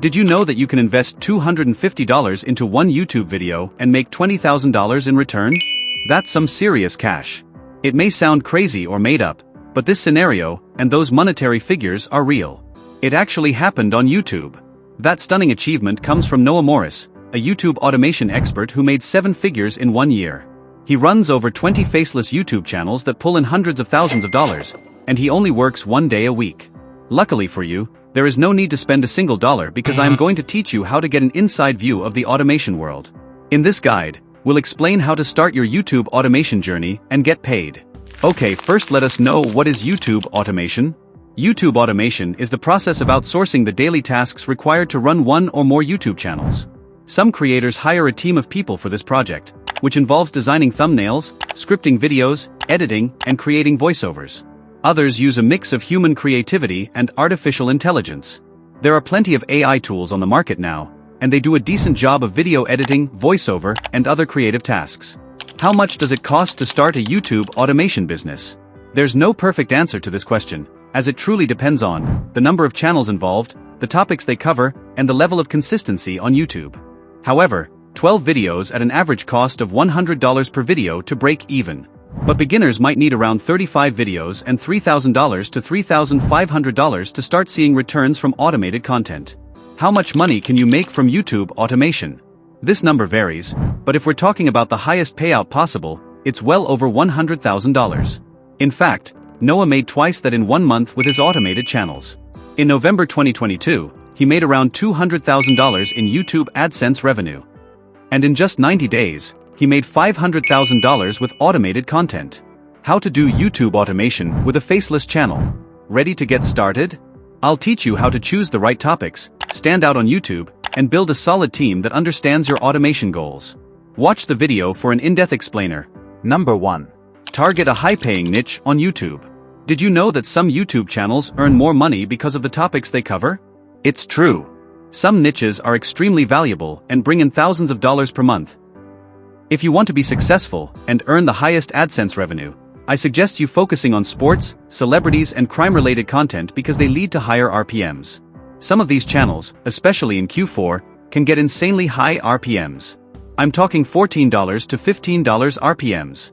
Did you know that you can invest $250 into one YouTube video and make $20,000 in return? That's some serious cash. It may sound crazy or made up, but this scenario and those monetary figures are real. It actually happened on YouTube. That stunning achievement comes from Noah Morris, a YouTube automation expert who made 7 figures in 1 year. He runs over 20 faceless YouTube channels that pull in hundreds of thousands of dollars, and he only works 1 day a week. Luckily for you, there is no need to spend a single dollar because I am going to teach you how to get an inside view of the automation world. In this guide, we'll explain how to start your YouTube automation journey and get paid. Okay, first let us know what is YouTube automation. YouTube automation is the process of outsourcing the daily tasks required to run one or more YouTube channels. Some creators hire a team of people for this project, which involves designing thumbnails, scripting videos, editing, and creating voiceovers. Others use a mix of human creativity and artificial intelligence. There are plenty of AI tools on the market now, and they do a decent job of video editing, voiceover, and other creative tasks. How much does it cost to start a YouTube automation business? There's no perfect answer to this question, as it truly depends on the number of channels involved, the topics they cover, and the level of consistency on YouTube. However, 12 videos at an average cost of $100 per video to break even. But beginners might need around 35 videos and $3,000 to $3,500 to start seeing returns from automated content. How much money can you make from YouTube automation? This number varies, but if we're talking about the highest payout possible, it's well over $100,000. In fact, Noah made twice that in 1 month with his automated channels. In November 2022, he made around $200,000 in YouTube AdSense revenue. And in just 90 days, he made $500,000 with automated content. How to do YouTube automation with a faceless channel. Ready to get started? I'll teach you how to choose the right topics, stand out on YouTube, and build a solid team that understands your automation goals. Watch the video for an in-depth explainer. Number 1. Target a high-paying niche on YouTube. Did you know that some YouTube channels earn more money because of the topics they cover? It's true. Some niches are extremely valuable and bring in thousands of dollars per month. If you want to be successful and earn the highest AdSense revenue, I suggest you focusing on sports, celebrities, and crime-related content because they lead to higher RPMs. Some of these channels, especially in Q4, can get insanely high RPMs. I'm talking $14 to $15 RPMs.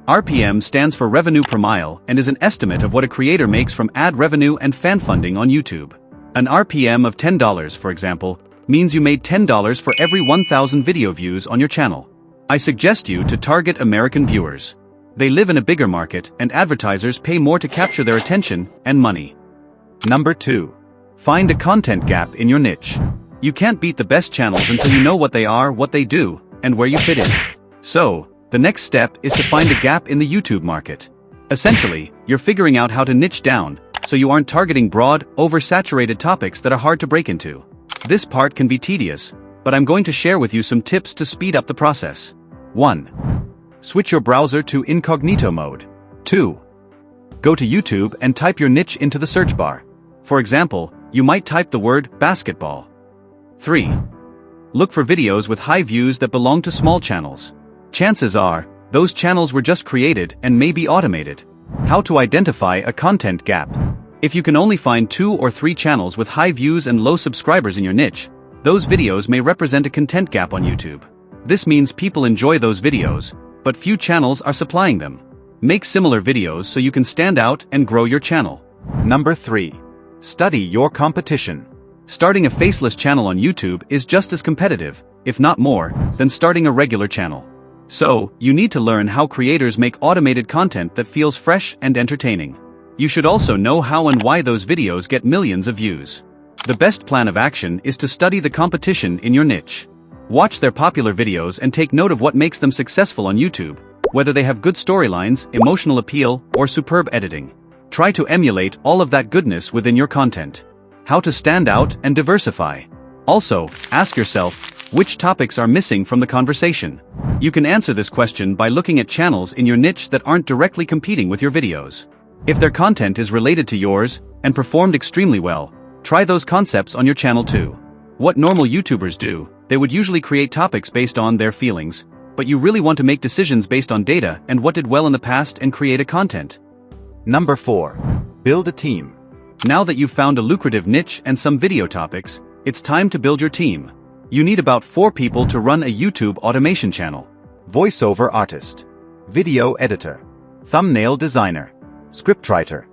RPM stands for revenue per mile and is an estimate of what a creator makes from ad revenue and fan funding on YouTube. An RPM of $10, for example, means you made $10 for every 1,000 video views on your channel. I suggest you to target American viewers. They live in a bigger market and advertisers pay more to capture their attention and money. Number 2. Find a content gap in your niche. You can't beat the best channels until you know what they are, what they do, and where you fit in. So, the next step is to find a gap in the YouTube market. Essentially, you're figuring out how to niche down, so you aren't targeting broad, oversaturated topics that are hard to break into. This part can be tedious, but I'm going to share with you some tips to speed up the process. 1. Switch your browser to incognito mode. 2. Go to YouTube and type your niche into the search bar. For example, you might type the word basketball. 3. Look for videos with high views that belong to small channels. Chances are, those channels were just created and may be automated. How to identify a content gap. If you can only find 2 or 3 channels with high views and low subscribers in your niche, those videos may represent a content gap on YouTube. This means people enjoy those videos, but few channels are supplying them. Make similar videos so you can stand out and grow your channel. Number 3. Study your competition. Starting a faceless channel on YouTube is just as competitive, if not more, than starting a regular channel. So, you need to learn how creators make automated content that feels fresh and entertaining. You should also know how and why those videos get millions of views. The best plan of action is to study the competition in your niche. Watch their popular videos and take note of what makes them successful on YouTube, whether they have good storylines, emotional appeal, or superb editing. Try to emulate all of that goodness within your content. How to stand out and diversify. Also, ask yourself, which topics are missing from the conversation? You can answer this question by looking at channels in your niche that aren't directly competing with your videos. If their content is related to yours and performed extremely well, try those concepts on your channel too. What normal YouTubers do, they would usually create topics based on their feelings, but you really want to make decisions based on data and what did well in the past and create a content. Number 4. Build a team. Now that you've found a lucrative niche and some video topics, It's time to build your team. You need about 4 people to run a YouTube automation channel. Voiceover artist, video editor, thumbnail designer, scriptwriter.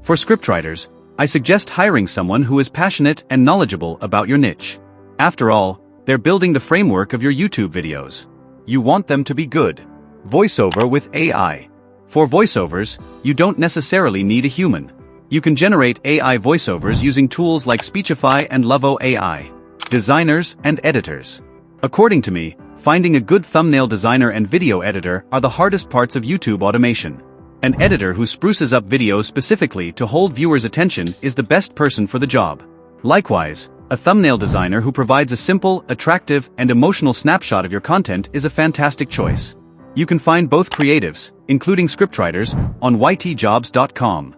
For scriptwriters, I suggest hiring someone who is passionate and knowledgeable about your niche. After all, they're building the framework of your YouTube videos. You want them to be good. Voiceover with AI. For voiceovers, you don't necessarily need a human. You can generate AI voiceovers using tools like Speechify and Lovo AI. Designers and editors. According to me, finding a good thumbnail designer and video editor are the hardest parts of YouTube automation. An editor who spruces up videos specifically to hold viewers' attention is the best person for the job. Likewise, a thumbnail designer who provides a simple, attractive, and emotional snapshot of your content is a fantastic choice. You can find both creatives, including scriptwriters, on ytjobs.com.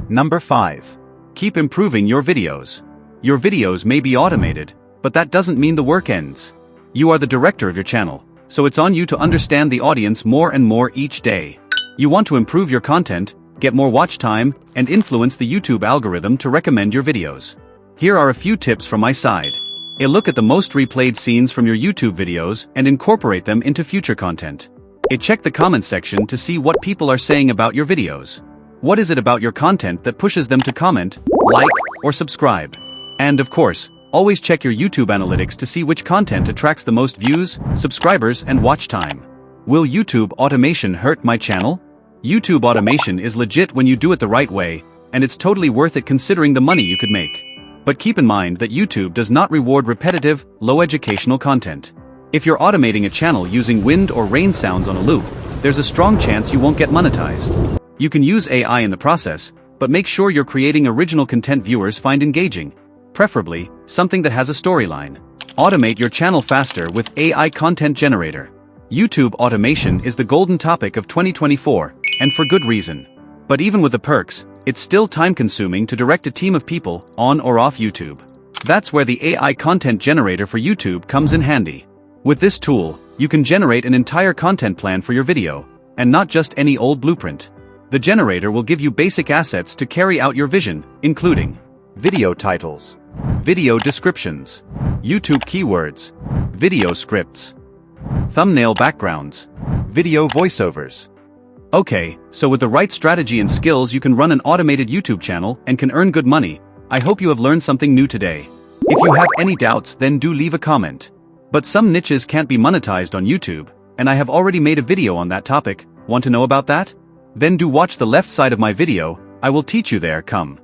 Number 5. Keep improving your videos. Your videos may be automated, but that doesn't mean the work ends. You are the director of your channel, so it's on you to understand the audience more and more each day. You want to improve your content, get more watch time, and influence the YouTube algorithm to recommend your videos. Here are a few tips from my side. A look at the most replayed scenes from your YouTube videos and incorporate them into future content. Check the comment section to see what people are saying about your videos. What is it about your content that pushes them to comment, like, or subscribe? And of course, always check your YouTube analytics to see which content attracts the most views, subscribers, and watch time. Will YouTube automation hurt my channel? YouTube automation is legit when you do it the right way, and it's totally worth it considering the money you could make. But keep in mind that YouTube does not reward repetitive, low educational content. If you're automating a channel using wind or rain sounds on a loop, there's a strong chance you won't get monetized. You can use AI in the process, but make sure you're creating original content viewers find engaging. Preferably, something that has a storyline. Automate your channel faster with AI Content Generator. YouTube automation is the golden topic of 2024, and for good reason. But even with the perks, it's still time-consuming to direct a team of people on or off YouTube. That's where the AI Content Generator for YouTube comes in handy. With this tool, you can generate an entire content plan for your video, and not just any old blueprint. The generator will give you basic assets to carry out your vision, including video titles, video descriptions, YouTube keywords, video scripts, thumbnail backgrounds, video voiceovers. Okay, so with the right strategy and skills you can run an automated YouTube channel and can earn good money. I hope you have learned something new today. If you have any doubts, then do leave a comment. But some niches can't be monetized on YouTube, and I have already made a video on that topic. Want to know about that? Then do watch the left side of my video. I will teach you there. Come.